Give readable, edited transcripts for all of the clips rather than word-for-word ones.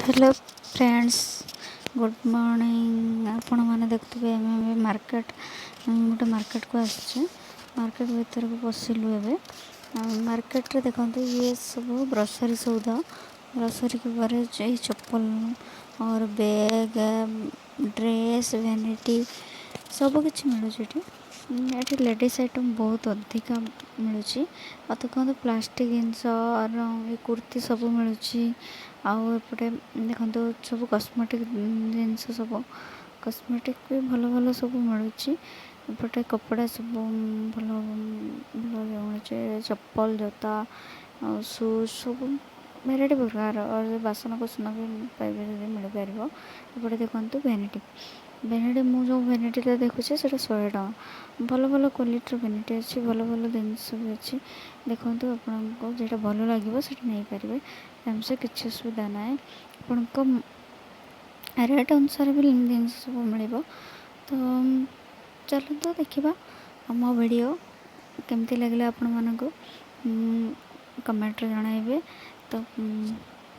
hello friends good morning आपण मैंने देखुए market गोटे मार्केट को आसचे मार्केट भीतर को पशिलु एवं मार्केट रे देखो ये सब ग्रोसरी सौदा ग्रोसरी के बारे चप्पल और बैग ड्रेस वैनिटी सब किसी मिलूँ ये लेडीज आइटम बहुत अधिका मिलूँ मत कहते प्लास्टिक जिनस और ये कुर्ती सब मिलूँ आपटे देखो सब कस्मेटिक जिनस सब कस्मेटिक भी भल भल सब मिलूँ एपटे कपड़ा सब भल भल मिलूँ चप्पल जोता शूज सब भेराइटी प्रकार और बासन कुसन भी पाइबे मिल पार एपटे देखो वैनिटी वैनिटी मुझे वैनिटी देखुचे से 100 टका भल भल क्वालिटी वैनिटी अच्छी भल भल जिनस भी अच्छी देखो आपको जोटा भल लगे से नहीं पारे हमसे किसी असुविधा ना आपको रेट अनुसार भी जिन सब मिल तो चलते देखा आम वीडियो केमती लगे आपण मानक कमेंट जनइबे तो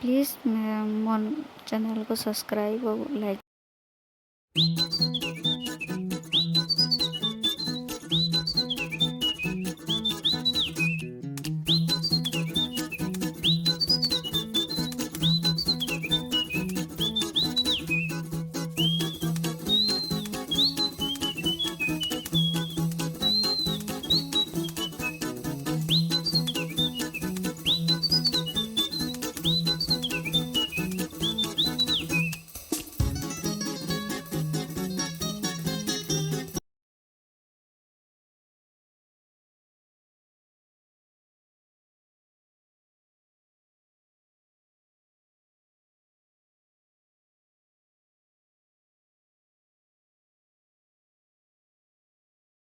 प्लीज़ मो चैनल को सब्सक्राइब और लाइक